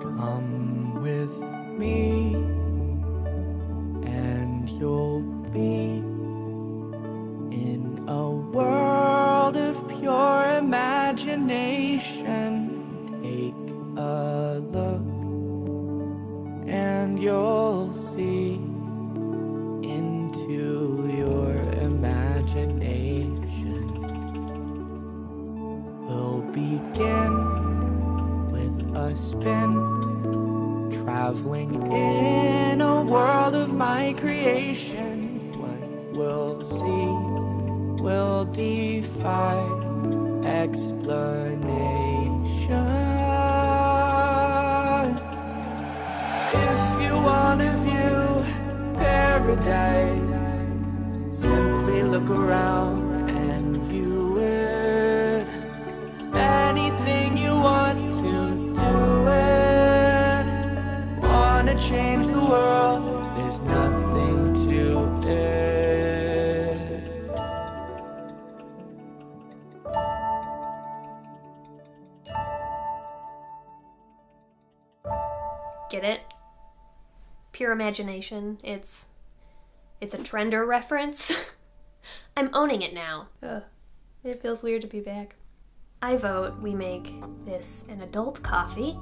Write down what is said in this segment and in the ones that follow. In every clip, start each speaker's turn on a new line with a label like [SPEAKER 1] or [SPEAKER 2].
[SPEAKER 1] Come with me, and you'll be in a world of pure imagination. Take a look, and you'll see into your imagination. We'll begin with a spin, traveling in a world of my creation. What we'll see will defy explanation. If you wanna view paradise, simply look around and view it. Anything you want to do it. Wanna change the world, there's nothing to it.
[SPEAKER 2] Get it? Pure imagination. It's a Trender reference. I'm owning it now. Ugh. It feels weird to be back. I vote we make this an adult coffee.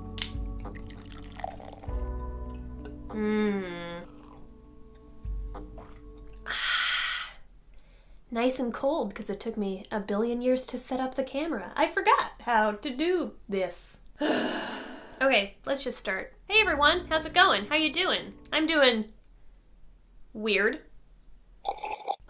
[SPEAKER 2] Nice and cold because it took me a billion years to set up the camera. I forgot how to do this. Okay, let's just start. Hey everyone, how's it going? How you doing? I'm doing weird.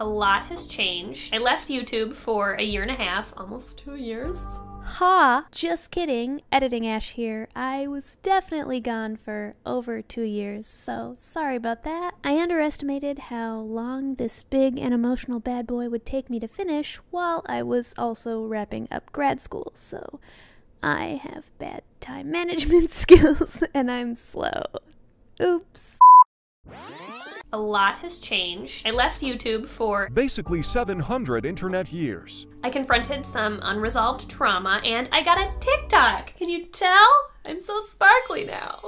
[SPEAKER 2] A lot has changed. I left YouTube for a year and a half, almost 2 years.
[SPEAKER 3] Ha! Just kidding. Editing Ash here. I was definitely gone for over 2 years, so sorry about that. I underestimated how long this big and emotional bad boy would take me to finish while I was also wrapping up grad school, so I have bad time management skills and I'm slow. Oops.
[SPEAKER 2] A lot has changed. I left YouTube for
[SPEAKER 4] basically 700 internet years.
[SPEAKER 2] I confronted some unresolved trauma and I got a TikTok. Can you tell? I'm so sparkly now.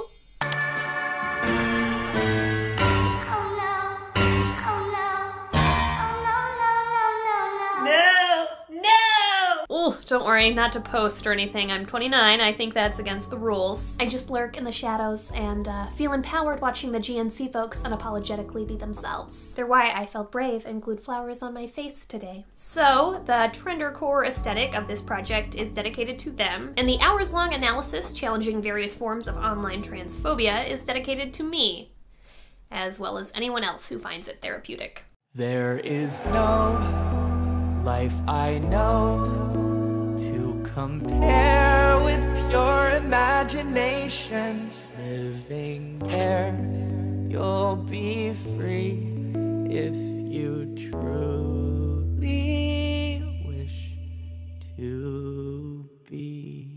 [SPEAKER 2] Oh, don't worry, not to post or anything. I'm 29, I think that's against the rules. I just lurk in the shadows and feel empowered watching the GNC folks unapologetically be themselves. They're why I felt brave and glued flowers on my face today. So, the Trendercore aesthetic of this project is dedicated to them, and the hours-long analysis challenging various forms of online transphobia is dedicated to me, as well as anyone else who finds it therapeutic.
[SPEAKER 1] There is no life I know to compare with pure imagination. Living there, you'll be free if you truly wish to be.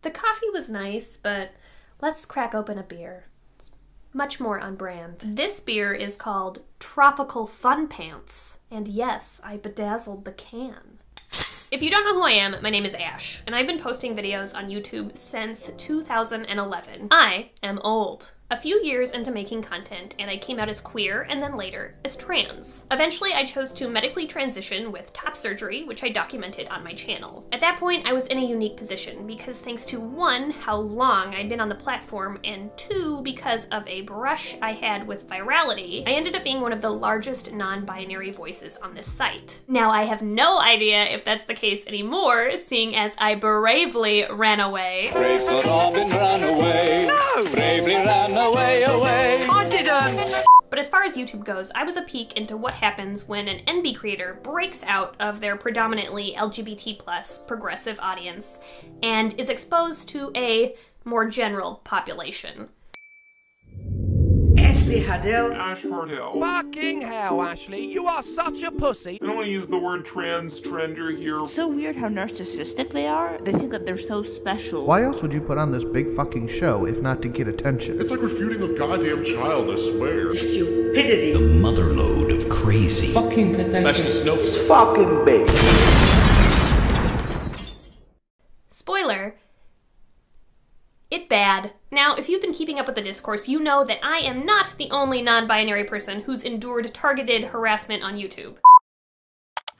[SPEAKER 2] The coffee was nice, but let's crack open a beer. It's much more on brand. This beer is called Tropical Fun Pants, and yes, I bedazzled the can. If you don't know who I am, my name is Ash, and I've been posting videos on YouTube since 2011. I am old. A few years into making content, and I came out as queer, and then later as trans. Eventually, I chose to medically transition with top surgery, which I documented on my channel. At that point, I was in a unique position, because thanks to 1, how long I'd been on the platform, and 2, because of a brush I had with virality, I ended up being one of the largest non-binary voices on this site. Now, I have no idea if that's the case anymore, seeing as I bravely ran away.
[SPEAKER 5] Brave Sir Robin ran away. No! Bravely ran away, away. I didn't!
[SPEAKER 2] But as far as YouTube goes, I was a peek into what happens when an NB creator breaks out of their predominantly LGBT+ progressive audience and is exposed to a more general population.
[SPEAKER 6] Ashley Ashley Hardell.
[SPEAKER 7] Ash Hardell.
[SPEAKER 8] Fucking hell, Ashley, you are such a pussy.
[SPEAKER 7] I don't want to use the word trender here.
[SPEAKER 9] It's so weird how narcissistic they are. They think that they're so special.
[SPEAKER 10] Why else would you put on this big fucking show if not to get attention?
[SPEAKER 11] It's like refuting a goddamn child, I swear.
[SPEAKER 6] The stupidity.
[SPEAKER 12] The motherlode of crazy.
[SPEAKER 6] Fucking pathetic.
[SPEAKER 11] Smashing Snopes.
[SPEAKER 13] It's fucking big.
[SPEAKER 2] Spoiler. It bad. Now, if you've been keeping up with the discourse, you know that I am not the only non-binary person who's endured targeted harassment on YouTube.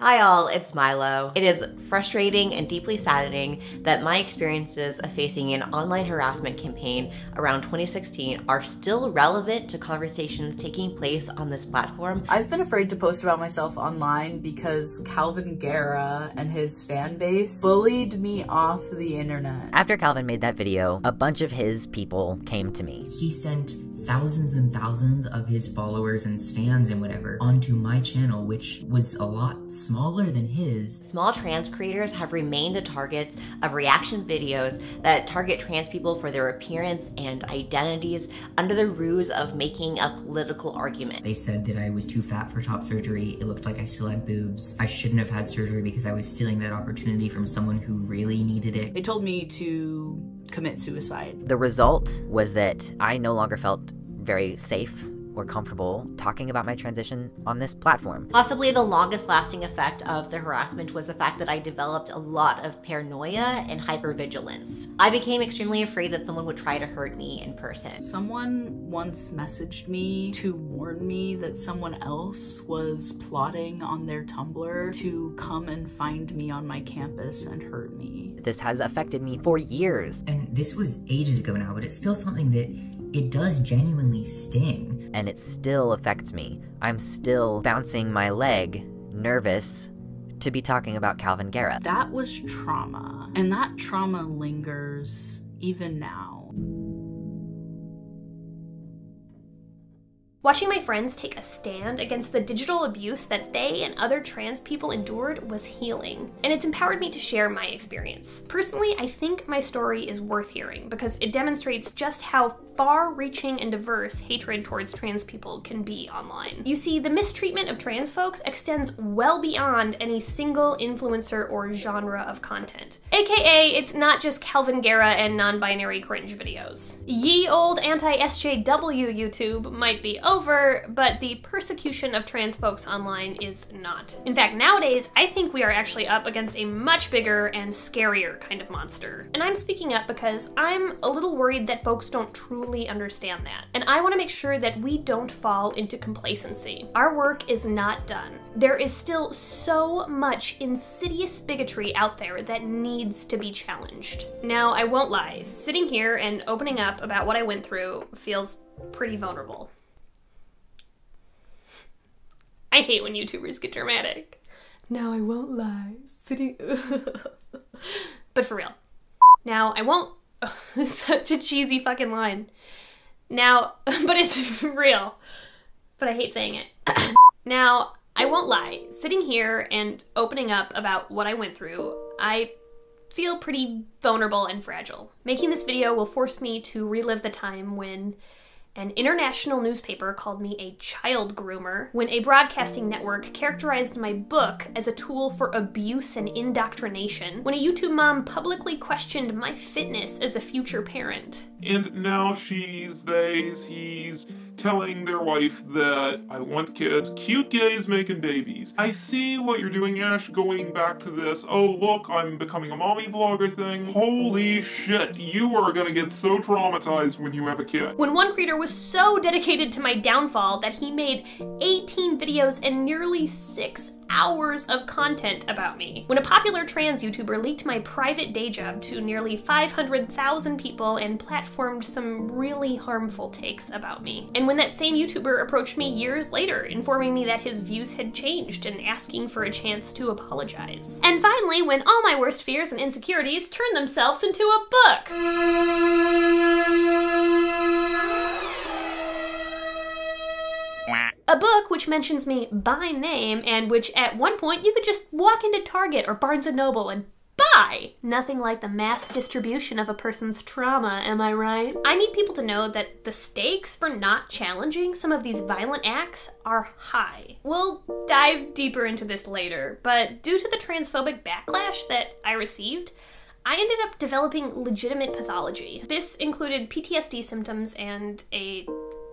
[SPEAKER 14] Hi all, it's Milo. It is frustrating and deeply saddening that my experiences of facing an online harassment campaign around 2016 are still relevant to conversations taking place on this platform.
[SPEAKER 15] I've been afraid to post about myself online because Calvin Guerra and his fan base bullied me off the internet.
[SPEAKER 16] After Calvin made that video, a bunch of his people came to me.
[SPEAKER 17] He sent thousands and thousands of his followers and stans and whatever onto my channel, which was a lot smaller than his.
[SPEAKER 14] Small trans creators have remained the targets of reaction videos that target trans people for their appearance and identities under the ruse of making a political argument.
[SPEAKER 17] They said that I was too fat for top surgery, it looked like I still had boobs, I shouldn't have had surgery because I was stealing that opportunity from someone who really needed it.
[SPEAKER 15] They told me to commit suicide.
[SPEAKER 16] The result was that I no longer felt very safe or comfortable talking about my transition on this platform.
[SPEAKER 14] Possibly the longest lasting effect of the harassment was the fact that I developed a lot of paranoia and hypervigilance. I became extremely afraid that someone would try to hurt me in person.
[SPEAKER 15] Someone once messaged me to warn me that someone else was plotting on their Tumblr to come and find me on my campus and hurt me.
[SPEAKER 16] This has affected me for years.
[SPEAKER 17] And this was ages ago now, but it's still something that it does genuinely sting.
[SPEAKER 16] And it still affects me. I'm still bouncing my leg, nervous, to be talking about Calvin Guerra.
[SPEAKER 15] That was trauma, and that trauma lingers even now.
[SPEAKER 2] Watching my friends take a stand against the digital abuse that they and other trans people endured was healing, and it's empowered me to share my experience. Personally, I think my story is worth hearing because it demonstrates just how far-reaching and diverse hatred towards trans people can be online. You see, the mistreatment of trans folks extends well beyond any single influencer or genre of content. AKA, it's not just Calvin Guerra and non-binary cringe videos. Ye old anti-SJW YouTube might be over, but the persecution of trans folks online is not. In fact, nowadays, I think we are actually up against a much bigger and scarier kind of monster. And I'm speaking up because I'm a little worried that folks don't truly understand that. And I want to make sure that we don't fall into complacency. Our work is not done. There is still so much insidious bigotry out there that needs to be challenged. Now, I won't lie, sitting here and opening up about what I went through feels pretty vulnerable. I hate when YouTubers get dramatic. Now I won't lie, sitting... But for real. Now I won't... Such a cheesy fucking line. Now, but it's real. But I hate saying it. Now, I won't lie, sitting here and opening up about what I went through, I feel pretty vulnerable and fragile. Making this video will force me to relive the time when an international newspaper called me a child groomer, when a broadcasting network characterized my book as a tool for abuse and indoctrination, when a YouTube mom publicly questioned my fitness as a future parent.
[SPEAKER 7] And now he's telling their wife that I want kids. Cute gays making babies. I see what you're doing, Ash, going back to this, oh look, I'm becoming a mommy vlogger thing. Holy shit, you are gonna get so traumatized when you have a kid.
[SPEAKER 2] When one creator was so dedicated to my downfall that he made 18 videos and nearly 6 hours of content about me. When a popular trans YouTuber leaked my private day job to nearly 500,000 people and platformed some really harmful takes about me. And when that same YouTuber approached me years later, informing me that his views had changed and asking for a chance to apologize. And finally, when all my worst fears and insecurities turned themselves into a book. A book which mentions me by name and which at one point you could just walk into Target or Barnes & Noble and buy. high. Nothing like the mass distribution of a person's trauma, am I right? I need people to know that the stakes for not challenging some of these violent acts are high. We'll dive deeper into this later, but due to the transphobic backlash that I received, I ended up developing legitimate pathology. This included PTSD symptoms and a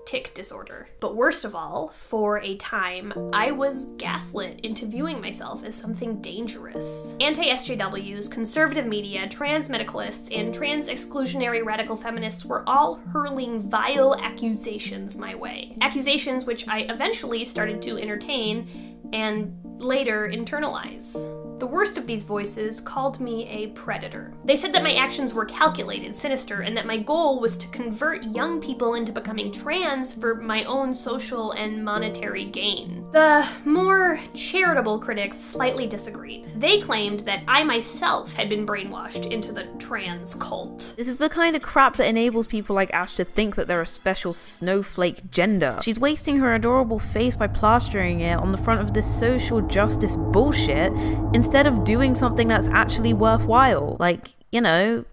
[SPEAKER 2] tic disorder. But worst of all, for a time, I was gaslit into viewing myself as something dangerous. Anti-SJWs, conservative media, trans medicalists, and trans-exclusionary radical feminists were all hurling vile accusations my way. Accusations which I eventually started to entertain and later internalize. The worst of these voices called me a predator. They said that my actions were calculated, sinister, and that my goal was to convert young people into becoming trans for my own social and monetary gain. The more charitable critics slightly disagreed. They claimed that I myself had been brainwashed into the trans cult.
[SPEAKER 6] This is the kind of crap that enables people like Ash to think that they're a special snowflake gender. She's wasting her adorable face by plastering it on the front of this social justice bullshit instead of doing something that's actually worthwhile. Like, you know,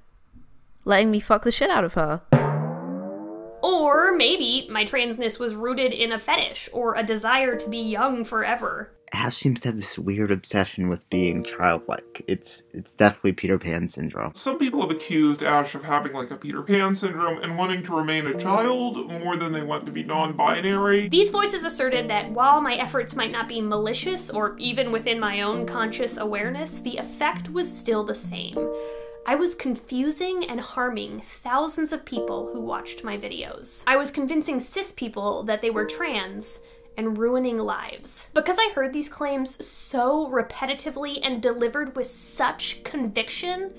[SPEAKER 6] letting me fuck the shit out of her.
[SPEAKER 2] Or maybe my transness was rooted in a fetish or a desire to be young forever.
[SPEAKER 13] Ash seems to have this weird obsession with being childlike. It's definitely Peter Pan syndrome.
[SPEAKER 7] Some people have accused Ash of having like a Peter Pan syndrome and wanting to remain a child more than they want to be non-binary.
[SPEAKER 2] These voices asserted that while my efforts might not be malicious or even within my own conscious awareness, the effect was still the same. I was confusing and harming thousands of people who watched my videos. I was convincing cis people that they were trans and ruining lives. Because I heard these claims so repetitively and delivered with such conviction,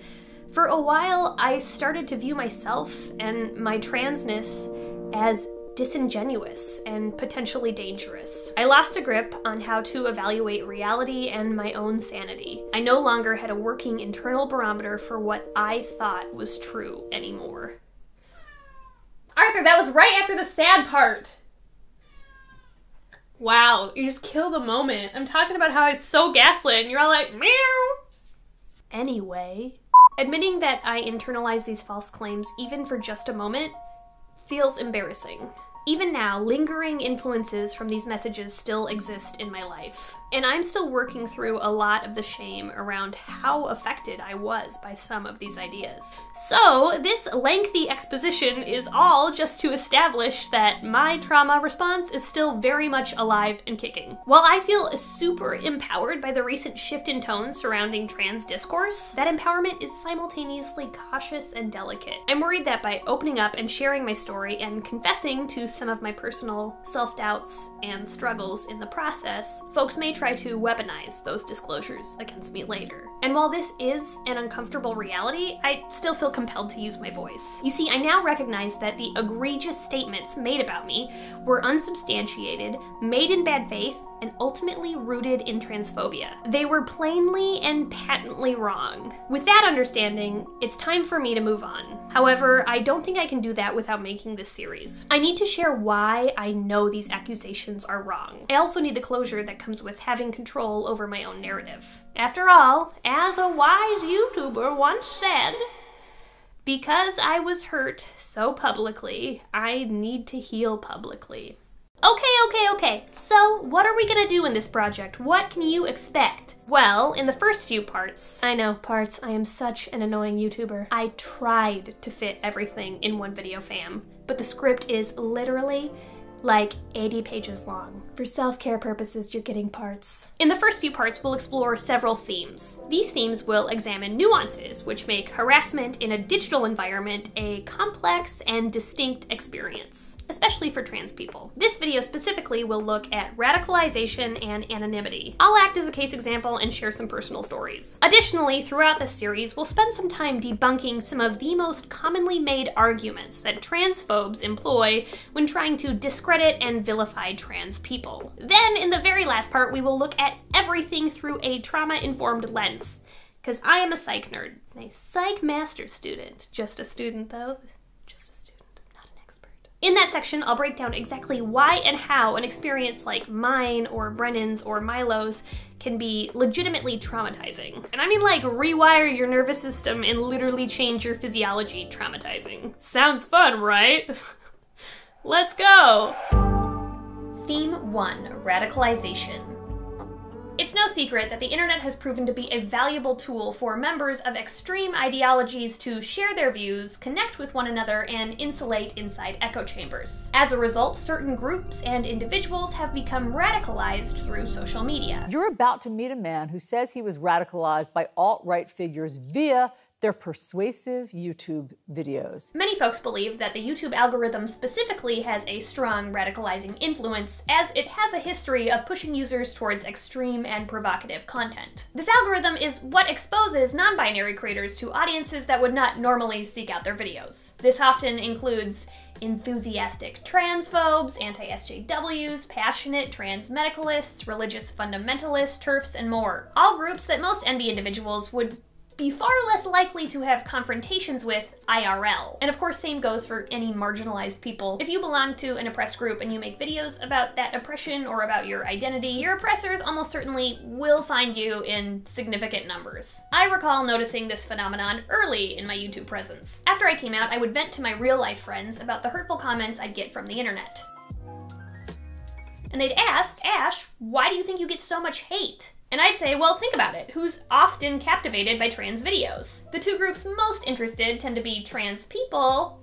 [SPEAKER 2] for a while I started to view myself and my transness as disingenuous and potentially dangerous. I lost a grip on how to evaluate reality and my own sanity. I no longer had a working internal barometer for what I thought was true anymore. Arthur, that was right after the sad part! Wow, you just kill the moment. I'm talking about how I was so gaslit and you're all like, meow! Anyway, admitting that I internalized these false claims even for just a moment feels embarrassing. Even now, lingering influences from these messages still exist in my life. And I'm still working through a lot of the shame around how affected I was by some of these ideas. So, this lengthy exposition is all just to establish that my trauma response is still very much alive and kicking. While I feel super empowered by the recent shift in tone surrounding trans discourse, that empowerment is simultaneously cautious and delicate. I'm worried that by opening up and sharing my story and confessing to some of my personal self-doubts and struggles in the process, folks may try to weaponize those disclosures against me later. And while this is an uncomfortable reality, I still feel compelled to use my voice. You see, I now recognize that the egregious statements made about me were unsubstantiated, made in bad faith, and ultimately rooted in transphobia. They were plainly and patently wrong. With that understanding, it's time for me to move on. However, I don't think I can do that without making this series. I need to share why I know these accusations are wrong. I also need the closure that comes with having control over my own narrative. After all, as a wise YouTuber once said, because I was hurt so publicly, I need to heal publicly. Okay, so what are we gonna do in this project? What can you expect? Well, in the first few parts, I know, parts, I am such an annoying YouTuber. I tried to fit everything in one video, fam, but the script is literally like 80 pages long. For self-care purposes, you're getting parts. In the first few parts, we'll explore several themes. These themes will examine nuances, which make harassment in a digital environment a complex and distinct experience, especially for trans people. This video specifically will look at radicalization and anonymity. I'll act as a case example and share some personal stories. Additionally, throughout this series, we'll spend some time debunking some of the most commonly made arguments that transphobes employ when trying to discredit and vilify trans people. Then, in the very last part, we will look at everything through a trauma-informed lens, because I am a psych nerd, a psych master student. Just a student, though. Just a student, not an expert. In that section, I'll break down exactly why and how an experience like mine or Brennan's or Milo's can be legitimately traumatizing. And I mean like rewire your nervous system and literally change your physiology traumatizing. Sounds fun, right? Let's go! Theme 1, Radicalization. It's no secret that the internet has proven to be a valuable tool for members of extreme ideologies to share their views, connect with one another, and insulate inside echo chambers. As a result, certain groups and individuals have become radicalized through social media.
[SPEAKER 18] You're about to meet a man who says he was radicalized by alt-right figures via their persuasive YouTube videos.
[SPEAKER 2] Many folks believe that the YouTube algorithm specifically has a strong radicalizing influence, as it has a history of pushing users towards extreme and provocative content. This algorithm is what exposes non-binary creators to audiences that would not normally seek out their videos. This often includes enthusiastic transphobes, anti-SJWs, passionate trans medicalists, religious fundamentalists, TERFS, and more. All groups that most NB individuals would be far less likely to have confrontations with IRL. And of course, same goes for any marginalized people. If you belong to an oppressed group and you make videos about that oppression or about your identity, your oppressors almost certainly will find you in significant numbers. I recall noticing this phenomenon early in my YouTube presence. After I came out, I would vent to my real-life friends about the hurtful comments I'd get from the internet. And they'd ask, Ash, why do you think you get so much hate? And I'd say, well, think about it. Who's often captivated by trans videos? The two groups most interested tend to be trans people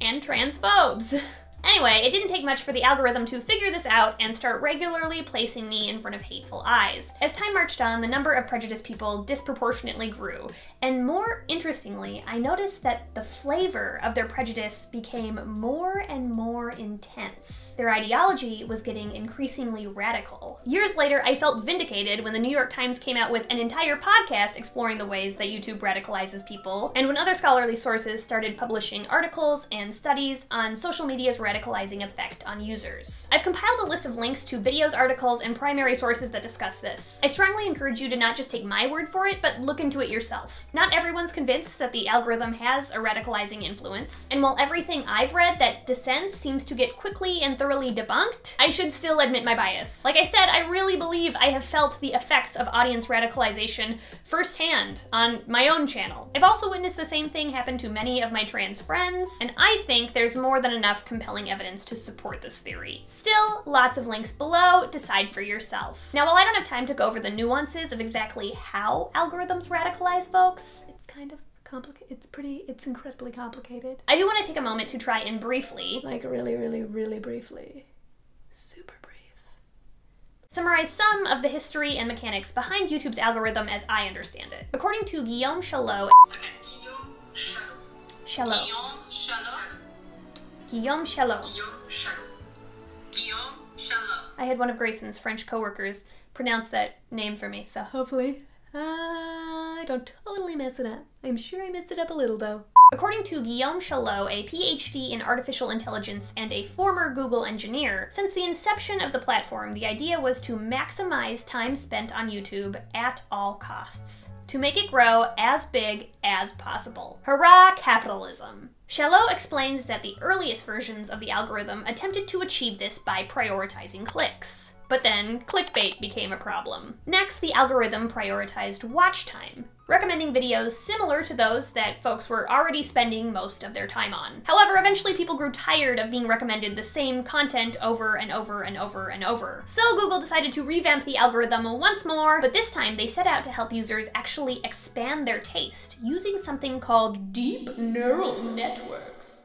[SPEAKER 2] and transphobes. Anyway, it didn't take much for the algorithm to figure this out and start regularly placing me in front of hateful eyes. As time marched on, the number of prejudiced people disproportionately grew. And more interestingly, I noticed that the flavor of their prejudice became more and more intense. Their ideology was getting increasingly radical. Years later, I felt vindicated when the New York Times came out with an entire podcast exploring the ways that YouTube radicalizes people, and when other scholarly sources started publishing articles and studies on social media's radicalizing effect on users. I've compiled a list of links to videos, articles, and primary sources that discuss this. I strongly encourage you to not just take my word for it, but look into it yourself. Not everyone's convinced that the algorithm has a radicalizing influence, and while everything I've read that dissents seems to get quickly and thoroughly debunked, I should still admit my bias. Like I said, I really believe I have felt the effects of audience radicalization firsthand on my own channel. I've also witnessed the same thing happen to many of my trans friends, and I think there's more than enough compelling evidence to support this theory. Still, lots of links below, decide for yourself. Now, while I don't have time to go over the nuances of exactly how algorithms radicalize folks, it's kind of complicated. It's incredibly complicated. I do want to take a moment to try and briefly, like really briefly, super brief, summarize some of the history and mechanics behind YouTube's algorithm as I understand it. According to Guillaume Chalot, I had one of Grayson's French coworkers pronounce that name for me, so hopefully I don't totally mess it up. I'm sure I messed it up a little though. According to Guillaume Chalot, a PhD in artificial intelligence and a former Google engineer, since the inception of the platform, the idea was to maximize time spent on YouTube at all costs, to make it grow as big as possible. Hurrah, capitalism! Chalot explains that the earliest versions of the algorithm attempted to achieve this by prioritizing clicks. But then clickbait became a problem. Next, the algorithm prioritized watch time, recommending videos similar to those that folks were already spending most of their time on. However, eventually people grew tired of being recommended the same content over and over and over and over. So Google decided to revamp the algorithm once more, but this time they set out to help users actually expand their taste using something called deep neural networks.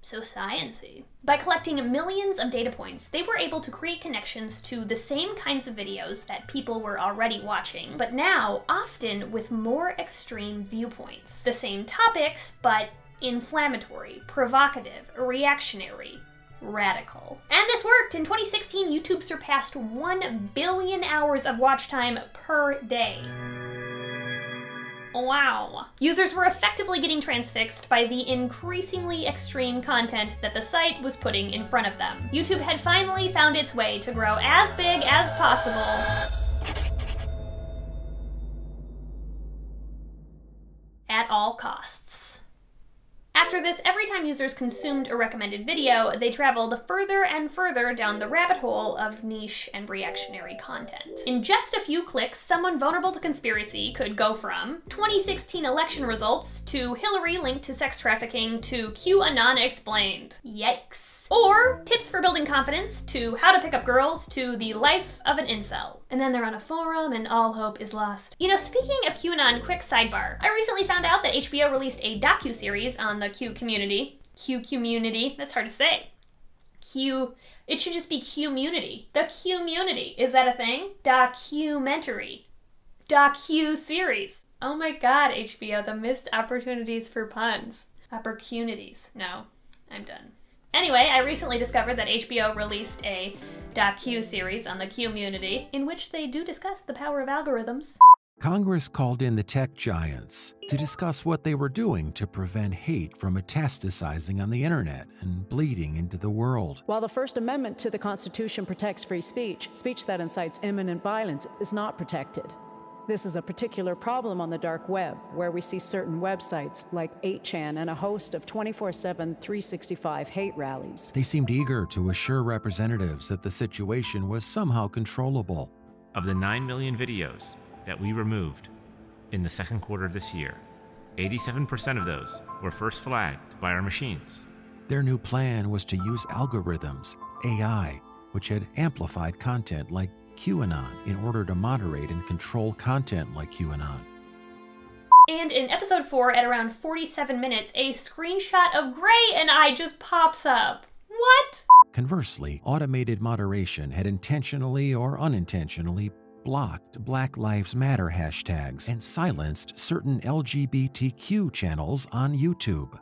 [SPEAKER 2] So sciencey. By collecting millions of data points, they were able to create connections to the same kinds of videos that people were already watching, but now often with more extreme viewpoints. The same topics, but inflammatory, provocative, reactionary, radical. And this worked! In 2016, YouTube surpassed 1 billion hours of watch time per day. Wow. Users were effectively getting transfixed by the increasingly extreme content that the site was putting in front of them. YouTube had finally found its way to grow as big as possible at all costs. After this, every time time users consumed a recommended video, they traveled further and further down the rabbit hole of niche and reactionary content. In just a few clicks, someone vulnerable to conspiracy could go from 2016 election results to Hillary linked to sex trafficking to QAnon explained. Yikes. Or tips for building confidence to how to pick up girls to the life of an incel. And then they're on a forum and all hope is lost. You know, speaking of QAnon, quick sidebar. I recently found out that HBO released a docu-series on the Q community. Q community, that's hard to say. It should just be Q-munity. The Q-munity, is that a thing? Documentary. Docu-series. Oh my god, HBO, the missed opportunities for puns. Opportunities. No, I'm done. Anyway, I recently discovered that HBO released a docu-series on the Q-munity in which they do discuss the power of algorithms.
[SPEAKER 19] Congress called in the tech giants to discuss what they were doing to prevent hate from metastasizing on the internet and bleeding into the world.
[SPEAKER 20] While the First Amendment to the Constitution protects free speech, speech that incites imminent violence is not protected. This is a particular problem on the dark web, where we see certain websites like 8chan and a host of 24/7, 365 hate rallies.
[SPEAKER 19] They seemed eager to assure representatives that the situation was somehow controllable.
[SPEAKER 21] Of the 9 million videos that we removed in the second quarter of this year, 87% of those were first flagged by our machines.
[SPEAKER 19] Their new plan was to use algorithms, AI, which had amplified content like QAnon in order to moderate and control content like QAnon.
[SPEAKER 2] And in episode 4, at around 47 minutes, a screenshot of Gray and I just pops up. What?
[SPEAKER 19] Conversely, automated moderation had intentionally or unintentionally blocked Black Lives Matter hashtags and silenced certain LGBTQ channels on YouTube.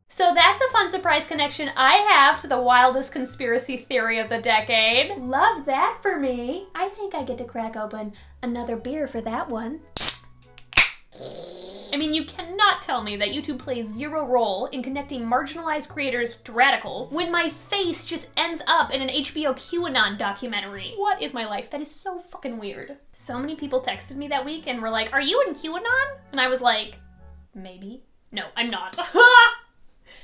[SPEAKER 2] So that's a fun surprise connection I have to the wildest conspiracy theory of the decade. Love that for me. I think I get to crack open another beer for that one. I mean, you cannot tell me that YouTube plays zero role in connecting marginalized creators to radicals when my face just ends up in an HBO QAnon documentary. What is my life? That is so fucking weird. So many people texted me that week and were like, "Are you in QAnon?" And I was like, maybe. No, I'm not.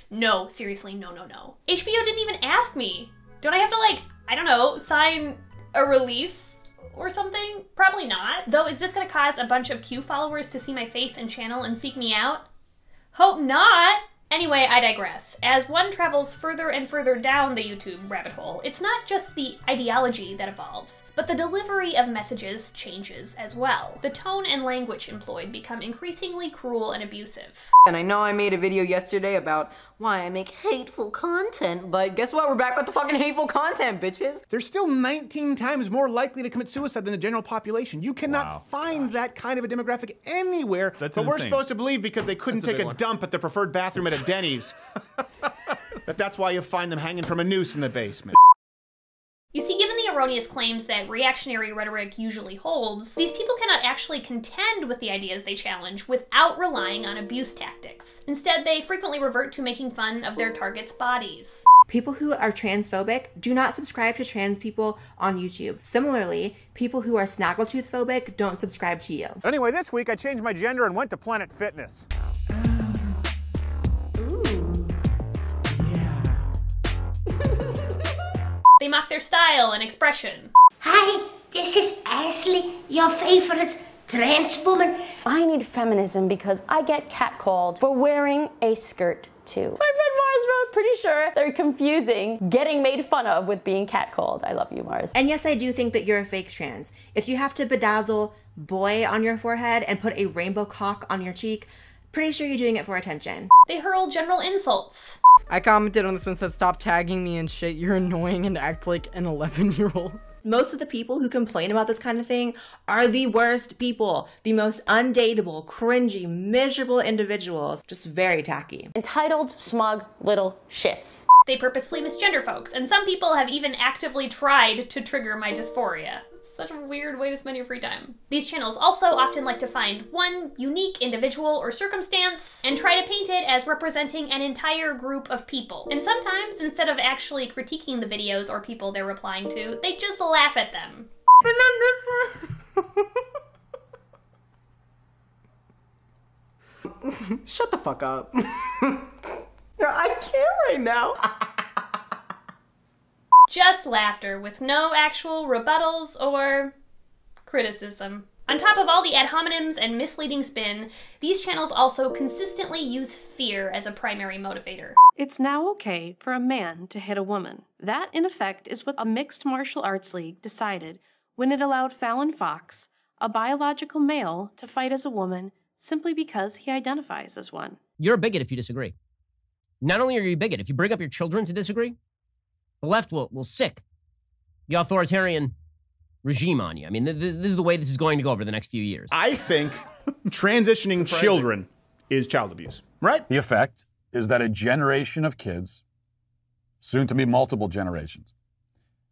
[SPEAKER 2] No, seriously, no, no, no. HBO didn't even ask me. Don't I have to, like, I don't know, sign a release or something? Probably not. Though, is this gonna cause a bunch of Q followers to see my face and channel and seek me out? Hope not! Anyway, I digress. As one travels further and further down the YouTube rabbit hole, it's not just the ideology that evolves, but the delivery of messages changes as well. The tone and language employed become increasingly cruel and abusive.
[SPEAKER 22] And I know I made a video yesterday about why I make hateful content, but guess what? We're back with the fucking hateful content, bitches.
[SPEAKER 23] They're still 19 times more likely to commit suicide than the general population. You cannot find that kind of a demographic anywhere, but we're supposed to believe because they couldn't take a dump at the preferred bathroom at a Denny's. That's why you find them hanging from a noose in the basement.
[SPEAKER 2] You see, given the erroneous claims that reactionary rhetoric usually holds, these people cannot actually contend with the ideas they challenge without relying on abuse tactics. Instead, they frequently revert to making fun of their targets' bodies.
[SPEAKER 24] People who are transphobic do not subscribe to trans people on YouTube. Similarly, people who are snaggletooth phobic don't subscribe to you.
[SPEAKER 23] Anyway, this week I changed my gender and went to Planet Fitness.
[SPEAKER 2] They mock their style and expression.
[SPEAKER 25] Hi, this is Ashley, your favorite trans woman.
[SPEAKER 26] I need feminism because I get catcalled for wearing a skirt too. My friend Mars wrote, pretty sure they're confusing getting made fun of with being catcalled. I love you, Mars.
[SPEAKER 24] And yes, I do think that you're a fake trans. If you have to bedazzle boy on your forehead and put a rainbow cock on your cheek, pretty sure you're doing it for attention.
[SPEAKER 2] They hurl general insults.
[SPEAKER 22] I commented on this one, said stop tagging me and shit, you're annoying and act like an 11-year-old.
[SPEAKER 24] Most of the people who complain about this kind of thing are the worst people, the most undateable, cringy, miserable individuals, just very tacky.
[SPEAKER 26] Entitled, smug, little shits.
[SPEAKER 2] They purposefully misgender folks, and some people have even actively tried to trigger my dysphoria. Such a weird way to spend your free time. These channels also often like to find one unique individual or circumstance and try to paint it as representing an entire group of people. And sometimes, instead of actually critiquing the videos or people they're replying to, they just laugh at them. And then this one.
[SPEAKER 22] Shut the fuck up. I can't right now.
[SPEAKER 2] Just laughter with no actual rebuttals or criticism. On top of all the ad hominems and misleading spin, these channels also consistently use fear as a primary motivator.
[SPEAKER 1] It's now okay for a man to hit a woman. That, in effect, is what a mixed martial arts league decided when it allowed Fallon Fox, a biological male, to fight as a woman simply because he identifies as one.
[SPEAKER 3] You're a bigot if you disagree. Not only are you a bigot, if you bring up your children to disagree, the left will sick the authoritarian regime on you. I mean, this is the way this is going to go over the next few years.
[SPEAKER 23] I think transitioning children is child abuse, right?
[SPEAKER 4] The effect is that a generation of kids, soon to be multiple generations,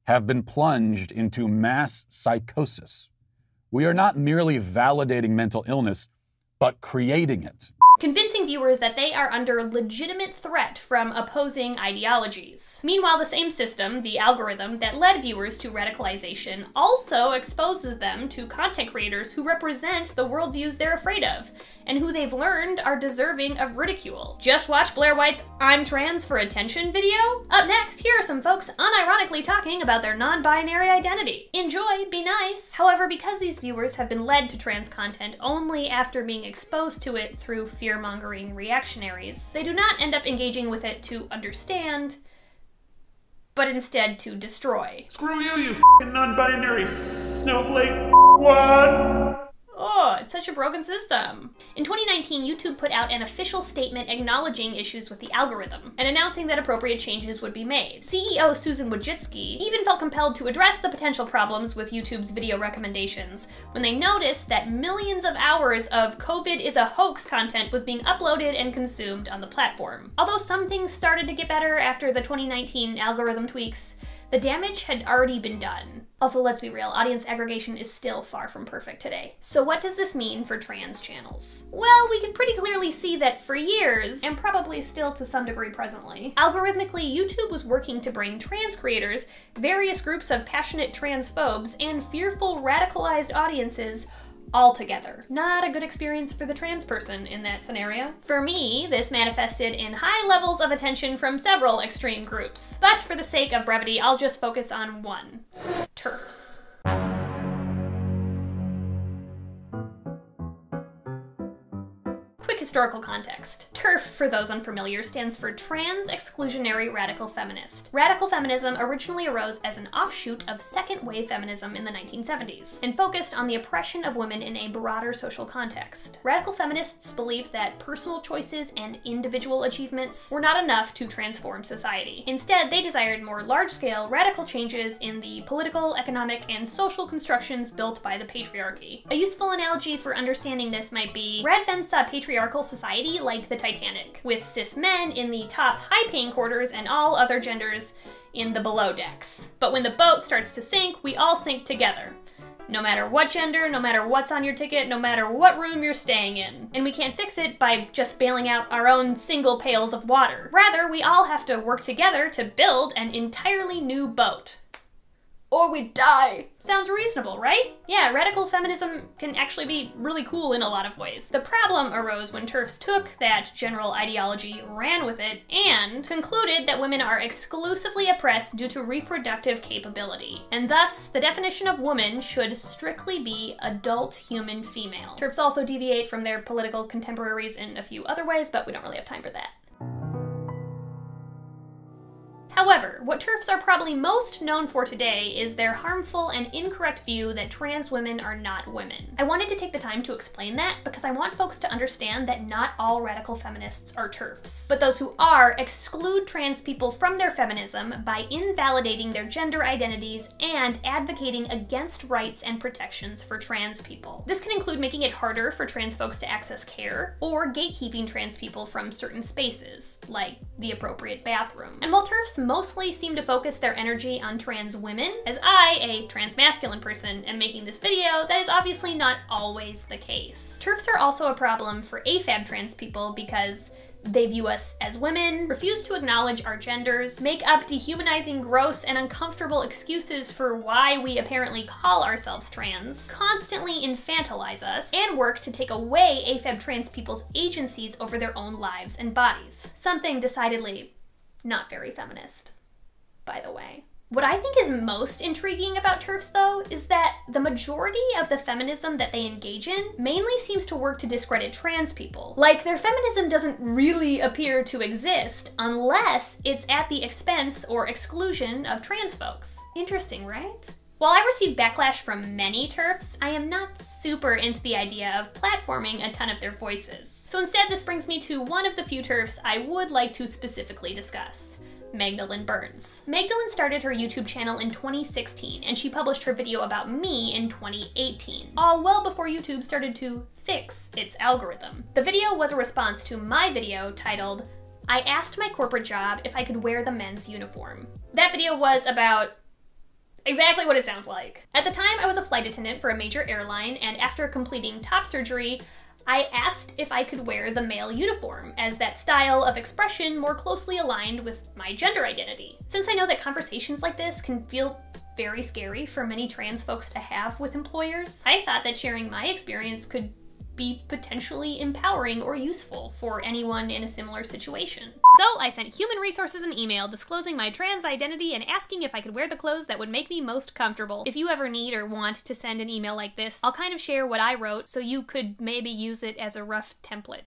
[SPEAKER 4] have been plunged into mass psychosis. We are not merely validating mental illness, but creating it.
[SPEAKER 2] Convincing viewers that they are under legitimate threat from opposing ideologies. Meanwhile, the same system, the algorithm that led viewers to radicalization, also exposes them to content creators who represent the worldviews they're afraid of, and who they've learned are deserving of ridicule. Just watch Blair White's "I'm trans for attention" video? Up next, here are some folks unironically talking about their non-binary identity. Enjoy, be nice. However, because these viewers have been led to trans content only after being exposed to it through fear-mongering reactionaries, they do not end up engaging with it to understand, but instead to destroy.
[SPEAKER 7] Screw you, you f***ing non-binary snowflake. What?
[SPEAKER 2] Oh, it's such a broken system. In 2019, YouTube put out an official statement acknowledging issues with the algorithm and announcing that appropriate changes would be made. CEO Susan Wojcicki even felt compelled to address the potential problems with YouTube's video recommendations when they noticed that millions of hours of "COVID is a hoax" content was being uploaded and consumed on the platform. Although some things started to get better after the 2019 algorithm tweaks, the damage had already been done. Also, let's be real, audience aggregation is still far from perfect today. So what does this mean for trans channels? Well, we can pretty clearly see that for years, and probably still to some degree presently, algorithmically, YouTube was working to bring trans creators, various groups of passionate transphobes, and fearful radicalized audiences all together. Not a good experience for the trans person in that scenario. For me, this manifested in high levels of attention from several extreme groups. But for the sake of brevity, I'll just focus on one: TERFS. Quick historical context. TERF, for those unfamiliar, stands for Trans Exclusionary Radical Feminist. Radical feminism originally arose as an offshoot of second-wave feminism in the 1970s, and focused on the oppression of women in a broader social context. Radical feminists believed that personal choices and individual achievements were not enough to transform society. Instead, they desired more large-scale, radical changes in the political, economic, and social constructions built by the patriarchy. A useful analogy for understanding this might be, rad femmes saw patriarchal society like the Titanic, with cis men in the top high-paying quarters and all other genders in the below decks. But when the boat starts to sink, we all sink together. No matter what gender, no matter what's on your ticket, no matter what room you're staying in. And we can't fix it by just bailing out our own single pails of water. Rather, we all have to work together to build an entirely new boat. Or we die. Sounds reasonable, right? Yeah, radical feminism can actually be really cool in a lot of ways. The problem arose when TERFs took that general ideology, ran with it, and concluded that women are exclusively oppressed due to reproductive capability. And thus, the definition of woman should strictly be adult human female. TERFs also deviate from their political contemporaries in a few other ways, but we don't really have time for that. However, what TERFs are probably most known for today is their harmful and incorrect view that trans women are not women. I wanted to take the time to explain that because I want folks to understand that not all radical feminists are TERFs, but those who are exclude trans people from their feminism by invalidating their gender identities and advocating against rights and protections for trans people. This can include making it harder for trans folks to access care, or gatekeeping trans people from certain spaces, like the appropriate bathroom. And while TERFs mostly seem to focus their energy on trans women, as I, a trans-masculine person, am making this video, that is obviously not always the case. TERFs are also a problem for AFAB trans people because They view us as women, refuse to acknowledge our genders, make up dehumanizing, gross, and uncomfortable excuses for why we apparently call ourselves trans, constantly infantilize us, and work to take away AFAB trans people's agencies over their own lives and bodies. Something decidedly not very feminist, by the way. What I think is most intriguing about TERFS, though, is that the majority of the feminism that they engage in mainly seems to work to discredit trans people. Like, their feminism doesn't really appear to exist unless it's at the expense or exclusion of trans folks. Interesting, right? While I receive backlash from many TERFs, I am not super into the idea of platforming a ton of their voices. So instead, this brings me to one of the few TERFs I would like to specifically discuss. Magdalen Burns. Magdalen started her YouTube channel in 2016, and she published her video about me in 2018, all well before YouTube started to fix its algorithm. The video was a response to my video titled, "I asked my corporate job if I could wear the men's uniform." That video was about exactly what it sounds like. At the time, I was a flight attendant for a major airline, and after completing top surgery, I asked if I could wear the male uniform, as that style of expression more closely aligned with my gender identity. Since I know that conversations like this can feel very scary for many trans folks to have with employers, I thought that sharing my experience could be potentially empowering or useful for anyone in a similar situation. So I sent human resources an email disclosing my trans identity and asking if I could wear the clothes that would make me most comfortable. If you ever need or want to send an email like this, I'll kind of share what I wrote so you could maybe use it as a rough template.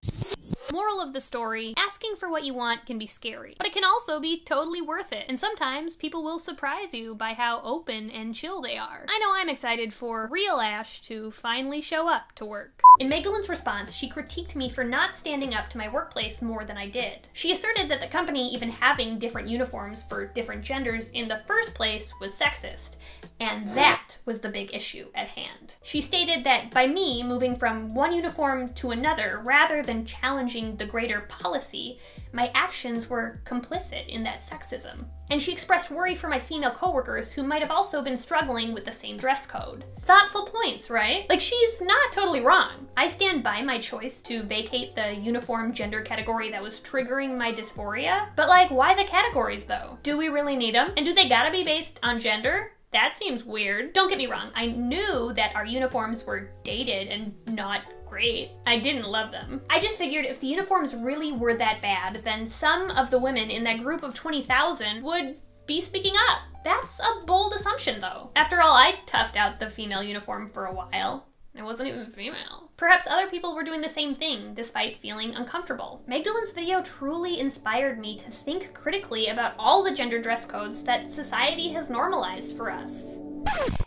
[SPEAKER 2] Moral of the story, asking for what you want can be scary, but it can also be totally worth it, and sometimes people will surprise you by how open and chill they are. I know I'm excited for real Ash to finally show up to work. In Magdalen's response, she critiqued me for not standing up to my workplace more than I did. She asserted that the company even having different uniforms for different genders in the first place was sexist, and that was the big issue at hand. She stated that by me moving from one uniform to another rather than challenging the greater policy, my actions were complicit in that sexism. And she expressed worry for my female coworkers who might have also been struggling with the same dress code. Thoughtful points, right? Like, she's not totally wrong. I stand by my choice to vacate the uniform gender category that was triggering my dysphoria, but like, why the categories though? Do we really need them? And do they gotta be based on gender? That seems weird. Don't get me wrong, I knew that our uniforms were dated and not great. I didn't love them. I just figured if the uniforms really were that bad, then some of the women in that group of 20,000 would be speaking up. That's a bold assumption though. After all, I toughed out the female uniform for a while. I wasn't even female. Perhaps other people were doing the same thing despite feeling uncomfortable. Magdalen's video truly inspired me to think critically about all the gender dress codes that society has normalized for us.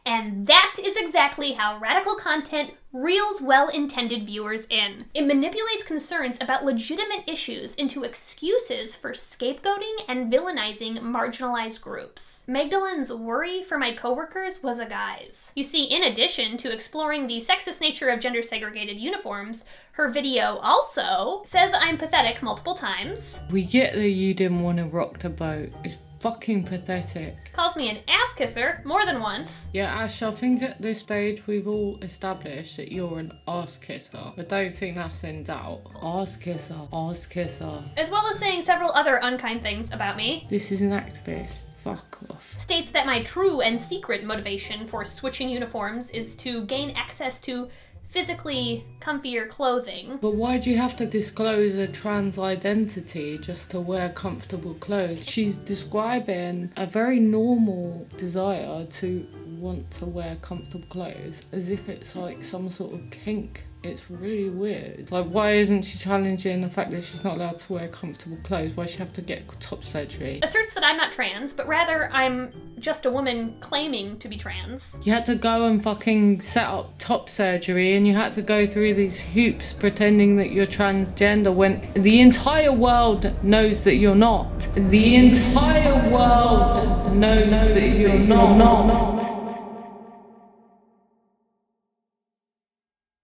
[SPEAKER 2] And that is exactly how radical content reels well-intended viewers in. It manipulates concerns about legitimate issues into excuses for scapegoating and villainizing marginalized groups. Magdalen's worry for my coworkers was a guise. You see, in addition to exploring the sexist nature of gender-segregated uniforms, her video also says I'm pathetic multiple times.
[SPEAKER 5] We get that you didn't want to rock the boat. It's fucking pathetic.
[SPEAKER 2] Calls me an ass kisser more than once.
[SPEAKER 5] Yeah, Ash, I think at this stage we've all established that you're an ass kisser. I don't think that's in doubt. Ass kisser, ass kisser.
[SPEAKER 2] As well as saying several other unkind things about me.
[SPEAKER 5] This is an activist. Fuck off.
[SPEAKER 2] States that my true and secret motivation for switching uniforms is to gain access to physically comfier clothing.
[SPEAKER 5] But why do you have to disclose a trans identity just to wear comfortable clothes? She's describing a very normal desire to want to wear comfortable clothes as if it's like some sort of kink. It's really weird. Like, why isn't she challenging the fact that she's not allowed to wear comfortable clothes? Why does she have to get top surgery?
[SPEAKER 2] Asserts that I'm not trans, but rather I'm just a woman claiming to be trans.
[SPEAKER 5] You had to go and fucking set up top surgery and you had to go through these hoops pretending that you're transgender when the entire world knows that you're not. The entire world knows that you're not.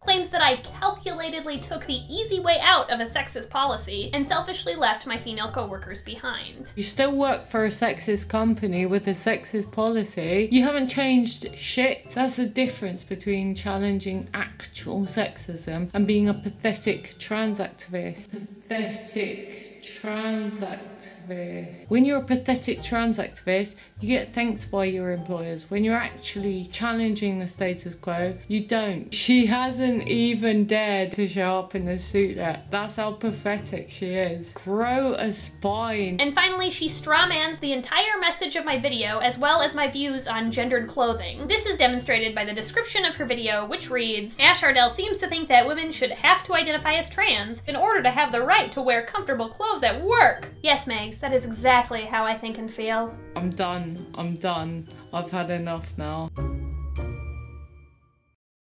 [SPEAKER 2] Claims that I calculatedly apparently took the easy way out of a sexist policy and selfishly left my female coworkers behind.
[SPEAKER 5] You still work for a sexist company with a sexist policy. You haven't changed shit. That's the difference between challenging actual sexism and being a pathetic trans activist. Pathetic trans activist. When you're a pathetic trans activist, you get thanks by your employers. When you're actually challenging the status quo, you don't. She hasn't even dared to show up in the suit yet. That's how pathetic she is. Grow a spine.
[SPEAKER 2] And finally, she strawmans the entire message of my video, as well as my views on gendered clothing. This is demonstrated by the description of her video, which reads, Ash Hardell seems to think that women should have to identify as trans in order to have the right to wear comfortable clothes at work. Yes, Megs, that is exactly how I think and feel.
[SPEAKER 5] I'm done. I'm done. I've had enough now.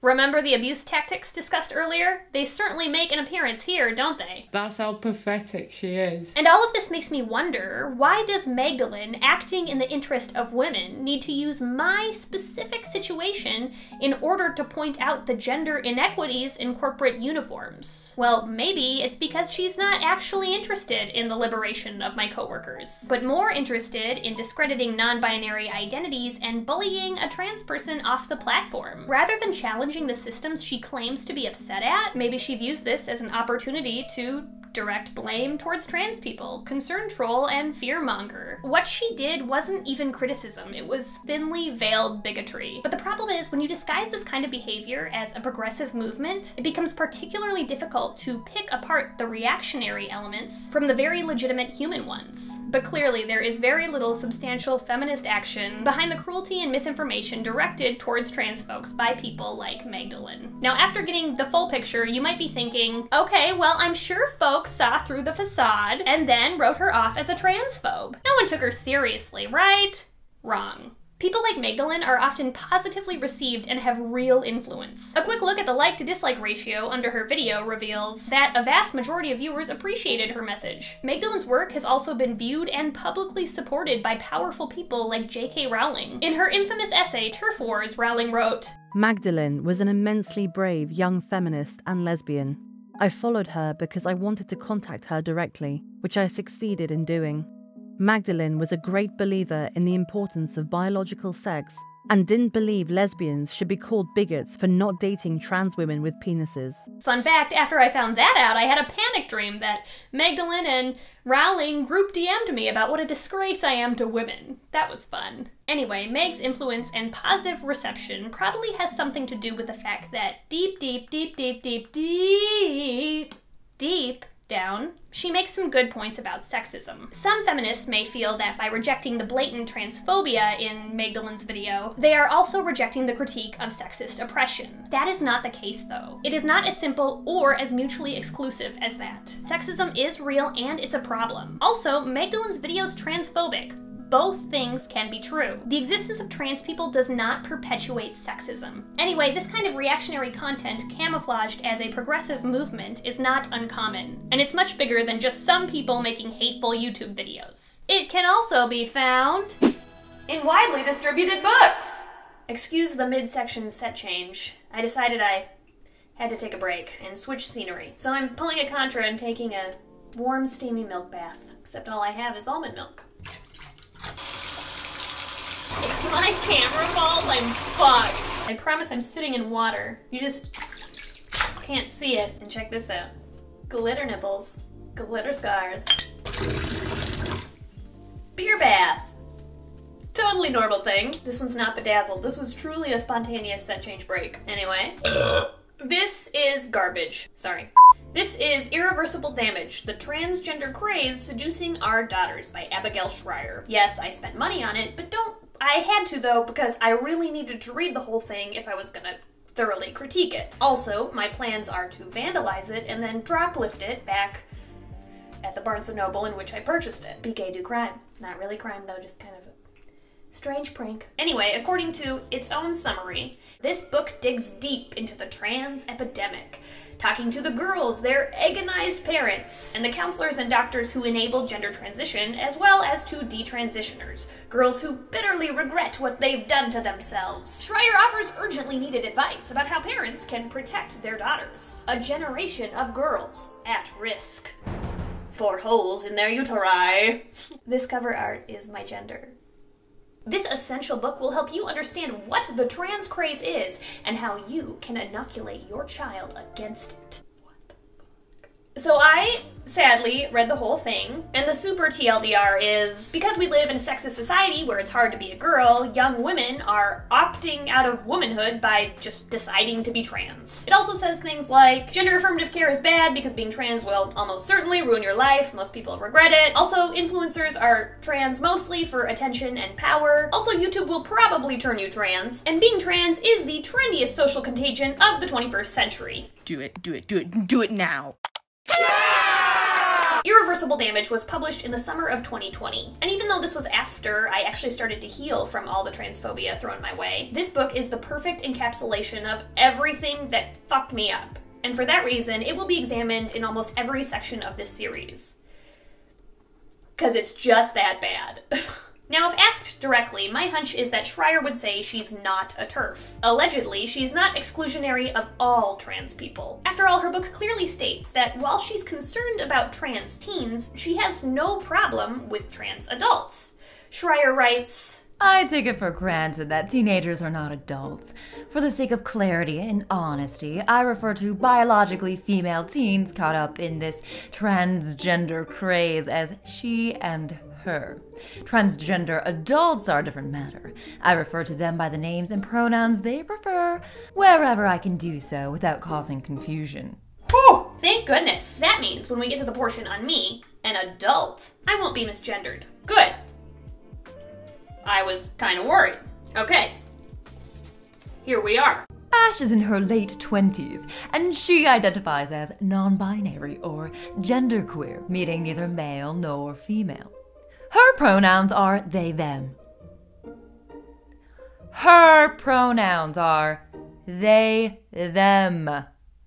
[SPEAKER 2] Remember the abuse tactics discussed earlier? They certainly make an appearance here, don't they?
[SPEAKER 5] That's how pathetic she is.
[SPEAKER 2] And all of this makes me wonder, why does Magdalen, acting in the interest of women, need to use my specific situation in order to point out the gender inequities in corporate uniforms? Well, maybe it's because she's not actually interested in the liberation of my coworkers, but more interested in discrediting non-binary identities and bullying a trans person off the platform. Rather than challenging the systems she claims to be upset at, maybe she views this as an opportunity to direct blame towards trans people, concern troll, and fearmonger. What she did wasn't even criticism, it was thinly veiled bigotry. But the problem is, when you disguise this kind of behavior as a progressive movement, it becomes particularly difficult to pick apart the reactionary elements from the very legitimate human ones. But clearly, there is very little substantial feminist action behind the cruelty and misinformation directed towards trans folks by people like Magdalen. Now, after getting the full picture, you might be thinking, okay, well, I'm sure folks saw through the facade and then wrote her off as a transphobe. No one took her seriously, right? Wrong. People like Magdalen are often positively received and have real influence. A quick look at the like to dislike ratio under her video reveals that a vast majority of viewers appreciated her message. Magdalen's work has also been viewed and publicly supported by powerful people like J.K. Rowling. In her infamous essay, TERF Wars, Rowling wrote,
[SPEAKER 8] Magdalen was an immensely brave young feminist and lesbian. I followed her because I wanted to contact her directly, which I succeeded in doing. Magdalen was a great believer in the importance of biological sex and didn't believe lesbians should be called bigots for not dating trans women with penises.
[SPEAKER 2] Fun fact, after I found that out, I had a panic dream that Magdalen and Rowling group DM'd me about what a disgrace I am to women. That was fun. Anyway, Meg's influence and positive reception probably has something to do with the fact that deep down, she makes some good points about sexism. Some feminists may feel that by rejecting the blatant transphobia in Magdalen's video, they are also rejecting the critique of sexist oppression. That is not the case, though. It is not as simple or as mutually exclusive as that. Sexism is real and it's a problem. Also, Magdalen's video is transphobic. Both things can be true. The existence of trans people does not perpetuate sexism. Anyway, this kind of reactionary content camouflaged as a progressive movement is not uncommon, and it's much bigger than just some people making hateful YouTube videos. It can also be found in widely distributed books. Excuse the midsection set change. I decided I had to take a break and switch scenery. So I'm pulling a contra and taking a warm, steamy milk bath, except all I have is almond milk. If my camera falls, I'm fucked. I promise I'm sitting in water. You just can't see it. And check this out. Glitter nipples. Glitter scars. Beer bath. Totally normal thing. This one's not bedazzled. This was truly a spontaneous set change break. Anyway. This is garbage. Sorry. This is Irreversible Damage, the transgender craze seducing our daughters by Abigail Schreier. Yes, I spent money on it, but I had to though, because I really needed to read the whole thing if I was gonna thoroughly critique it. Also, my plans are to vandalize it and then drop-lift it back at the Barnes & Noble in which I purchased it. Be gay, do crime. Not really crime though, just kind of Strange prank. Anyway, according to its own summary, this book digs deep into the trans epidemic, talking to the girls, their agonized parents, and the counselors and doctors who enable gender transition, as well as to detransitioners, girls who bitterly regret what they've done to themselves. Schreier offers urgently needed advice about how parents can protect their daughters. A generation of girls at risk for holes in their uteri. This cover art is my gender. This essential book will help you understand what the trans craze is and how you can inoculate your child against it. So I, sadly, read the whole thing, and the super TLDR is, because we live in a sexist society where it's hard to be a girl, young women are opting out of womanhood by just deciding to be trans. It also says things like, gender affirmative care is bad because being trans will almost certainly ruin your life, most people regret it. Also, influencers are trans mostly for attention and power. Also, YouTube will probably turn you trans, and being trans is the trendiest social contagion of the 21st century.
[SPEAKER 9] Do it, do it, do it, do it now.
[SPEAKER 2] Irreversible Damage was published in the summer of 2020, and even though this was after I actually started to heal from all the transphobia thrown my way, this book is the perfect encapsulation of everything that fucked me up, and for that reason, it will be examined in almost every section of this series. 'Cause it's just that bad. Now, if asked directly, my hunch is that Schreier would say she's not a TERF. Allegedly, she's not exclusionary of all trans people. After all, her book clearly states that while she's concerned about trans teens, she has no problem with trans adults. Schreier writes,
[SPEAKER 10] I take it for granted that teenagers are not adults. For the sake of clarity and honesty, I refer to biologically female teens caught up in this transgender craze as she and her. Transgender adults are a different matter. I refer to them by the names and pronouns they prefer, wherever I can do so without causing confusion.
[SPEAKER 2] Whew! Thank goodness. That means when we get to the portion on me, an adult, I won't be misgendered. Good. I was kind of worried. Okay. Here we are.
[SPEAKER 10] Ash is in her late 20s, and she identifies as non-binary or genderqueer, meaning neither male nor female. Her pronouns are they, them. Her pronouns are they, them.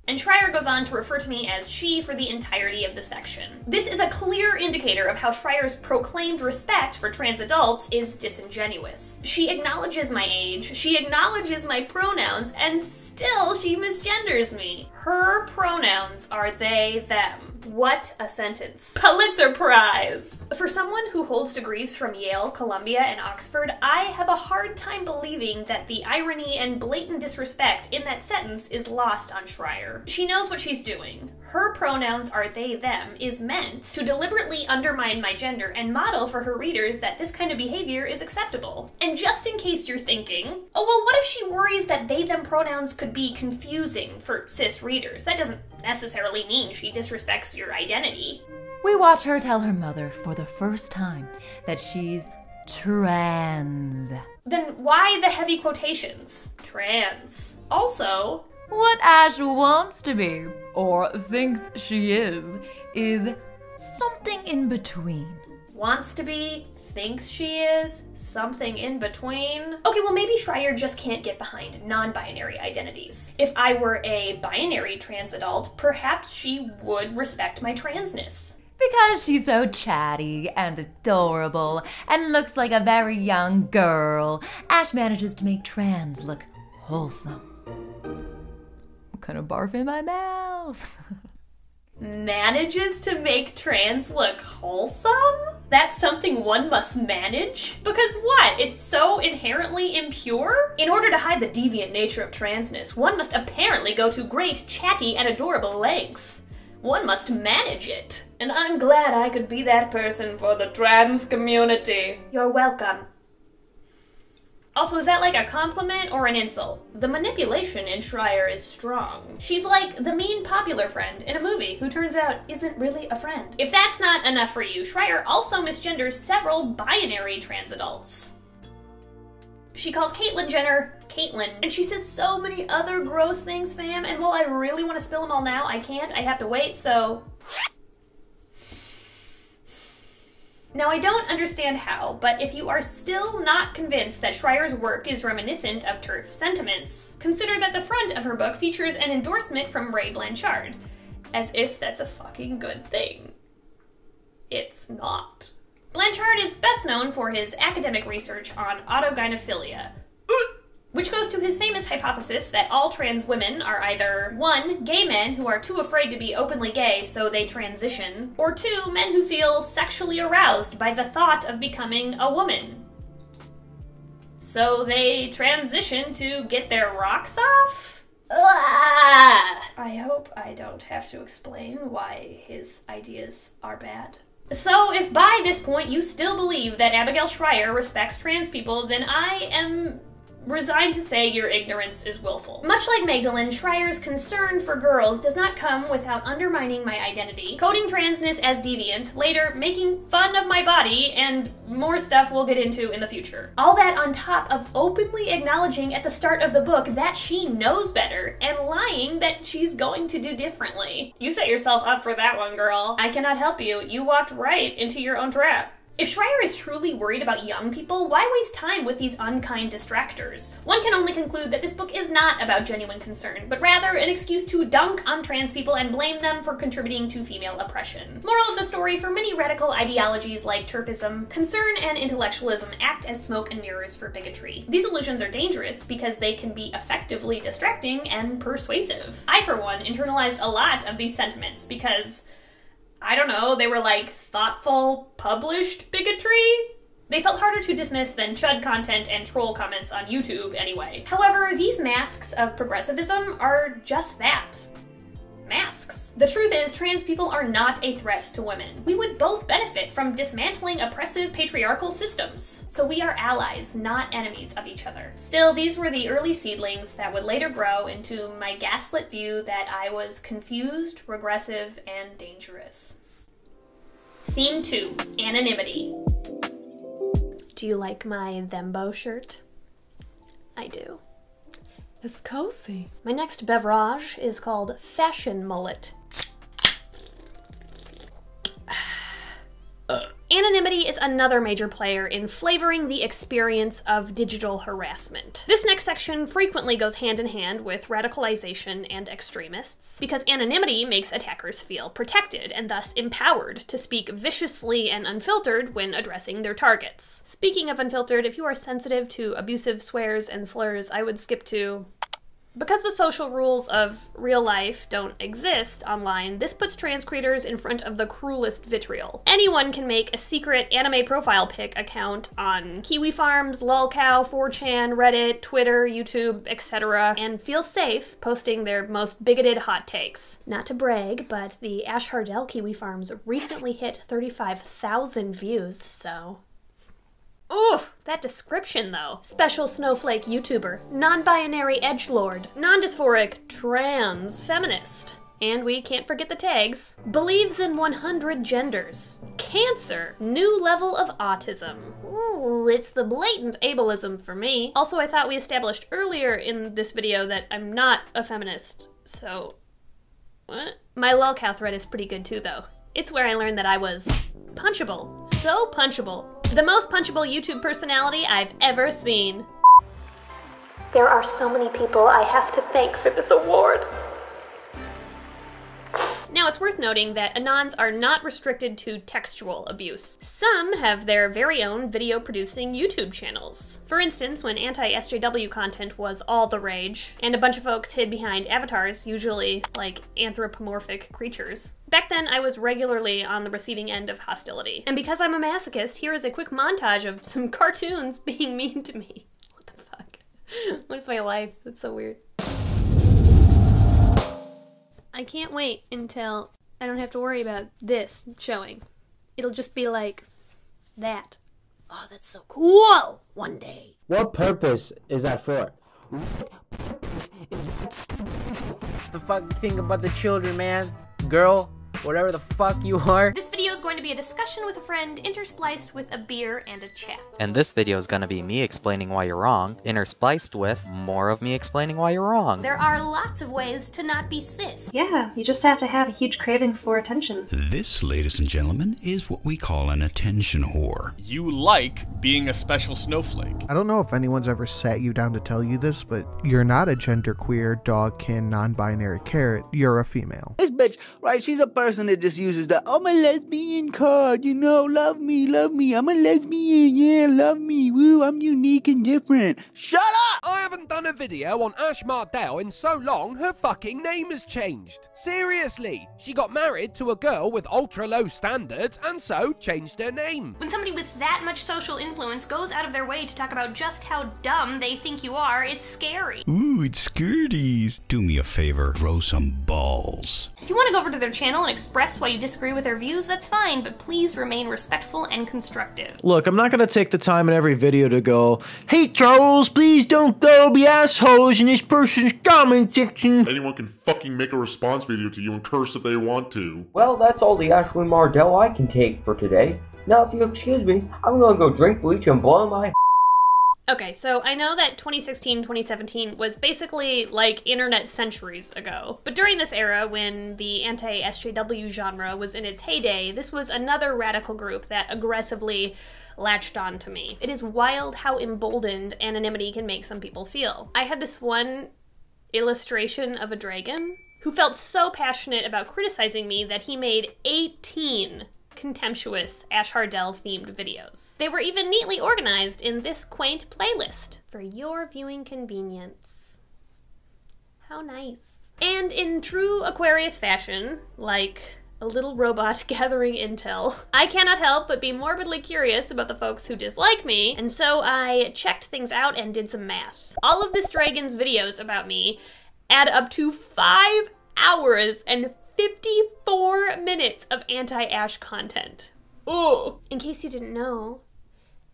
[SPEAKER 2] And Schreier goes on to refer to me as she for the entirety of the section. This is a clear indicator of how Schreier's proclaimed respect for trans adults is disingenuous. She acknowledges my age, she acknowledges my pronouns, and still she misgenders me. Her pronouns are they, them. What a sentence. Pulitzer Prize! For someone who holds degrees from Yale, Columbia, and Oxford, I have a hard time believing that the irony and blatant disrespect in that sentence is lost on Schreier. She knows what she's doing. Her pronouns are they, them is meant to deliberately undermine my gender and model for her readers that this kind of behavior is acceptable. And just in case you're thinking, oh well, what if she worries that they, them pronouns could be confusing for cis readers? That doesn't necessarily mean she disrespects your identity.
[SPEAKER 10] We watch her tell her mother for the first time that she's trans.
[SPEAKER 2] Then why the heavy quotations? Trans. Also,
[SPEAKER 10] what Ash wants to be, or thinks she is something in between.
[SPEAKER 2] Wants to be, thinks she is, something in between. Okay, well maybe Schreier just can't get behind non-binary identities. If I were a binary trans adult, perhaps she would respect my transness.
[SPEAKER 10] Because she's so chatty and adorable and looks like a very young girl, Ash manages to make trans look wholesome. I'm gonna barf in my mouth.
[SPEAKER 2] Manages to make trans look wholesome? That's something one must manage? Because what? It's so inherently impure? In order to hide the deviant nature of transness, one must apparently go to great, chatty, and adorable lengths. One must manage it. And I'm glad I could be that person for the trans community. You're welcome. Also, is that like a compliment or an insult? The manipulation in Schreier is strong. She's like the mean popular friend in a movie who turns out isn't really a friend. If that's not enough for you, Schreier also misgenders several binary trans adults. She calls Caitlyn Jenner Caitlyn, and she says so many other gross things, fam, and while I really want to spill them all now, I can't. I have to wait, so... Now, I don't understand how, but if you are still not convinced that Schreier's work is reminiscent of TERF sentiments, consider that the front of her book features an endorsement from Ray Blanchard. As if that's a fucking good thing. It's not. Blanchard is best known for his academic research on autogynephilia, which goes to his famous hypothesis that all trans women are either 1. Gay men who are too afraid to be openly gay so they transition, or 2. Men who feel sexually aroused by the thought of becoming a woman. So they transition to get their rocks off? I hope I don't have to explain why his ideas are bad. So if by this point you still believe that Abigail Schreier respects trans people, then I am resigned to say your ignorance is willful. Much like Magdalen, Schreier's concern for girls does not come without undermining my identity, coding transness as deviant, later making fun of my body, and more stuff we'll get into in the future. All that on top of openly acknowledging at the start of the book that she knows better, and lying that she's going to do differently. You set yourself up for that one, girl. I cannot help you. You walked right into your own trap. If Schreier is truly worried about young people, why waste time with these unkind distractors? One can only conclude that this book is not about genuine concern, but rather an excuse to dunk on trans people and blame them for contributing to female oppression. Moral of the story, for many radical ideologies like TERFism, concern and intellectualism act as smoke and mirrors for bigotry. These illusions are dangerous because they can be effectively distracting and persuasive. I, for one, internalized a lot of these sentiments because, I don't know, they were like thoughtful, published bigotry? They felt harder to dismiss than chud content and troll comments on YouTube anyway. However, these masks of progressivism are just that. Masks. The truth is, trans people are not a threat to women. We would both benefit from dismantling oppressive patriarchal systems. So we are allies, not enemies of each other. Still, these were the early seedlings that would later grow into my gaslit view that I was confused, regressive, and dangerous. Theme 2, Anonymity. Do you like my Thembo shirt? I do. It's cozy. My next beverage is called Fashion Mullet. Anonymity is another major player in flavoring the experience of digital harassment. This next section frequently goes hand in hand with radicalization and extremists, because anonymity makes attackers feel protected and thus empowered to speak viciously and unfiltered when addressing their targets. Speaking of unfiltered, if you are sensitive to abusive swears and slurs, I would skip to... Because the social rules of real life don't exist online, this puts trans creators in front of the cruelest vitriol. Anyone can make a secret anime profile pic account on Kiwi Farms, LolCow, 4chan, Reddit, Twitter, YouTube, etc., and feel safe posting their most bigoted hot takes. Not to brag, but the Hardell Kiwi Farms recently hit 35,000 views, so... Ooh, that description though. Special snowflake YouTuber, non-binary edgelord, non-dysphoric trans feminist. And we can't forget the tags. Believes in 100 genders. Cancer. New level of autism. Ooh, it's the blatant ableism for me. Also, I thought we established earlier in this video that I'm not a feminist, so... What? My lolcow thread is pretty good too though. It's where I learned that I was punchable. So punchable. The most punchable YouTube personality I've ever seen. There are so many people I have to thank for this award. Now, it's worth noting that Anons are not restricted to textual abuse. Some have their very own video-producing YouTube channels. For instance, when anti-SJW content was all the rage, and a bunch of folks hid behind avatars, usually like anthropomorphic creatures. Back then, I was regularly on the receiving end of hostility. And because I'm a masochist, here is a quick montage of some cartoons being mean to me. What the fuck? What is my life? That's so weird. I can't wait until I don't have to worry about this showing. It'll just be like that. Oh, that's so cool! One day.
[SPEAKER 11] What purpose is that for? What purpose is that?
[SPEAKER 12] The fucking thing about the children, man. Girl,
[SPEAKER 6] whatever the fuck you are.
[SPEAKER 2] This video is going to be a discussion with a friend interspliced with a beer and a chat.
[SPEAKER 12] And this video is going to be me explaining why you're wrong, interspliced with more of me explaining why you're wrong.
[SPEAKER 2] There are lots of ways to not be cis.
[SPEAKER 14] Yeah, you just have to have a huge craving for attention.
[SPEAKER 15] This, ladies and gentlemen, is what we call an attention whore.
[SPEAKER 16] You like being a special snowflake.
[SPEAKER 23] I don't know if anyone's ever sat you down to tell you this, but you're not a genderqueer, dogkin, non-binary carrot. You're a female.
[SPEAKER 17] This bitch, right, she's a person that just uses the, I'm a lesbian card, you know, love me, I'm a lesbian, yeah, love me, woo, I'm unique and different. Shut up!
[SPEAKER 27] I haven't done a video on Ash Mardell in so long, her fucking name has changed. Seriously, she got married to a girl with ultra low standards and so changed her name.
[SPEAKER 2] When somebody with that much social influence goes out of their way to talk about just how dumb they think you are, it's scary.
[SPEAKER 15] Ooh, it's skirties. Do me a favor, grow some balls.
[SPEAKER 2] If you want to go over to their channel and express why you disagree with their views, that's fine, but please remain respectful and constructive.
[SPEAKER 28] Look, I'm not gonna take the time in every video to go, hey trolls, please don't go be assholes in this person's comment section.
[SPEAKER 29] Anyone can fucking make a response video to you and curse if they want to.
[SPEAKER 30] Well, that's all the Ashley Mardell I can take for today. Now, if you excuse me, I'm gonna go drink bleach and blow my
[SPEAKER 2] Okay, so I know that 2016-2017 was basically like internet centuries ago. But during this era, when the anti-SJW genre was in its heyday, this was another radical group that aggressively latched on to me. It is wild how emboldened anonymity can make some people feel. I had this one illustration of a dragon who felt so passionate about criticizing me that he made 18 contemptuous Ash Hardell themed videos. They were even neatly organized in this quaint playlist for your viewing convenience. How nice. And in true Aquarius fashion, like a little robot gathering intel, I cannot help but be morbidly curious about the folks who dislike me, and so I checked things out and did some math. All of this dragon's videos about me add up to 5 hours and 54 minutes of anti-Ash content. Ooh. In case you didn't know,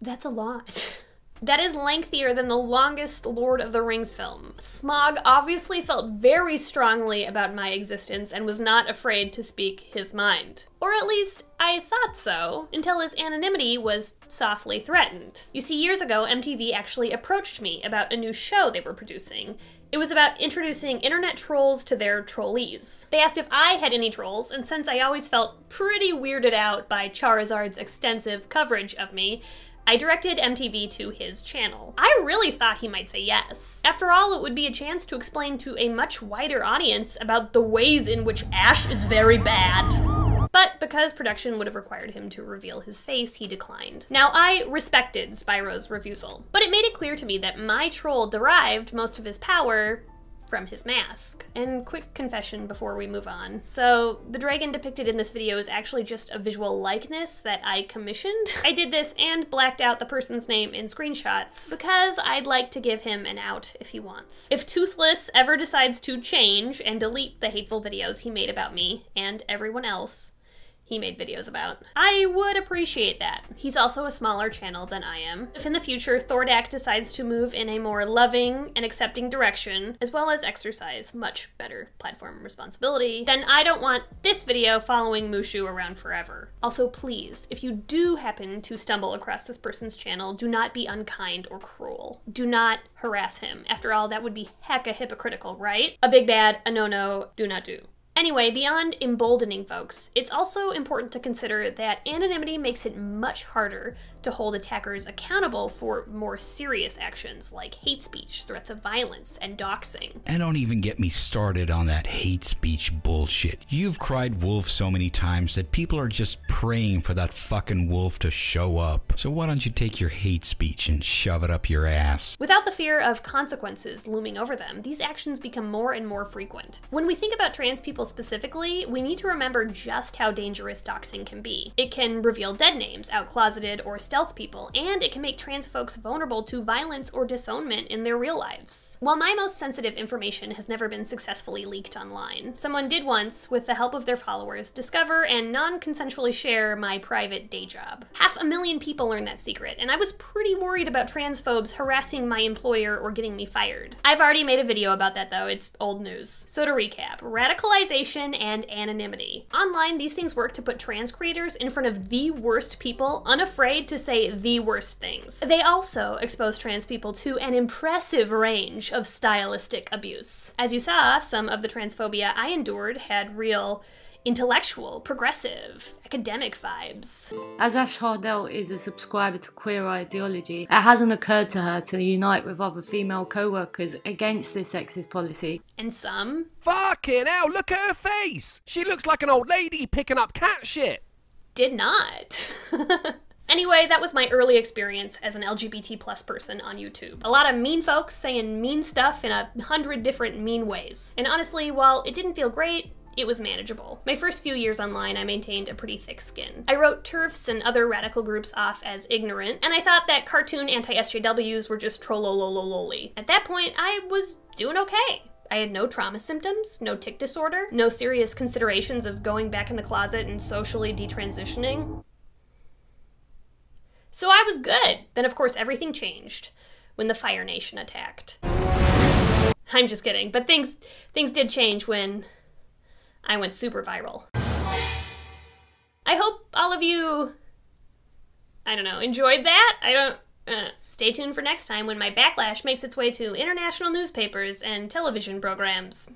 [SPEAKER 2] that's a lot. That is lengthier than the longest Lord of the Rings film. Smaug obviously felt very strongly about my existence and was not afraid to speak his mind. Or at least, I thought so, until his anonymity was softly threatened. You see, years ago, MTV actually approached me about a new show they were producing. It was about introducing internet trolls to their trollees. They asked if I had any trolls, and since I always felt pretty weirded out by Charizard's extensive coverage of me, I directed MTV to his channel. I really thought he might say yes. After all, it would be a chance to explain to a much wider audience about the ways in which Ash is very bad. But because production would have required him to reveal his face, he declined. Now, I respected Spyro's refusal, but it made it clear to me that my troll derived most of his power from his mask. And quick confession before we move on. So, the dragon depicted in this video is actually just a visual likeness that I commissioned. I did this and blacked out the person's name in screenshots because I'd like to give him an out if he wants. If Toothless ever decides to change and delete the hateful videos he made about me and everyone else he made videos about, I would appreciate that. He's also a smaller channel than I am. If in the future Thordak decides to move in a more loving and accepting direction, as well as exercise much better platform responsibility, then I don't want this video following Mushu around forever. Also, please, if you do happen to stumble across this person's channel, do not be unkind or cruel. Do not harass him. After all, that would be hecka hypocritical, right? A big bad, a no-no, do not do. Anyway, beyond emboldening folks, it's also important to consider that anonymity makes it much harder to hold attackers accountable for more serious actions like hate speech, threats of violence, and doxing.
[SPEAKER 15] And don't even get me started on that hate speech bullshit. You've cried wolf so many times that people are just praying for that fucking wolf to show up. So why don't you take your hate speech and shove it up your ass?
[SPEAKER 2] Without the fear of consequences looming over them, these actions become more and more frequent. When we think about trans people specifically, we need to remember just how dangerous doxing can be. It can reveal dead names, out-closeted or stealth people, and it can make trans folks vulnerable to violence or disownment in their real lives. While my most sensitive information has never been successfully leaked online, someone did once, with the help of their followers, discover and non-consensually share my private day job. 500,000 people learned that secret, and I was pretty worried about transphobes harassing my employer or getting me fired. I've already made a video about that though, it's old news. So to recap, radicalization and anonymity. Online, these things work to put trans creators in front of the worst people, unafraid to say the worst things. They also expose trans people to an impressive range of stylistic abuse. As you saw, some of the transphobia I endured had real intellectual, progressive, academic vibes.
[SPEAKER 5] As Ash Hardell is a subscriber to queer ideology, it hasn't occurred to her to unite with other female co-workers against this sexist policy.
[SPEAKER 2] And some...
[SPEAKER 27] Fucking hell, look at her face! She looks like an old lady picking up cat shit!
[SPEAKER 2] Did not. Anyway, that was my early experience as an LGBT plus person on YouTube. A lot of mean folks saying mean stuff in 100 different mean ways. And honestly, while it didn't feel great, it was manageable. My first few years online, I maintained a pretty thick skin. I wrote TERFS and other radical groups off as ignorant, and I thought that cartoon anti-SJWs were just trollololololi. At that point, I was doing okay. I had no trauma symptoms, no tic disorder, no serious considerations of going back in the closet and socially detransitioning. So I was good. Then of course everything changed when the Fire Nation attacked. I'm just kidding, but things did change when I went super viral. I hope all of you, I don't know, enjoyed that? Stay tuned for next time when my backlash makes its way to international newspapers and television programs.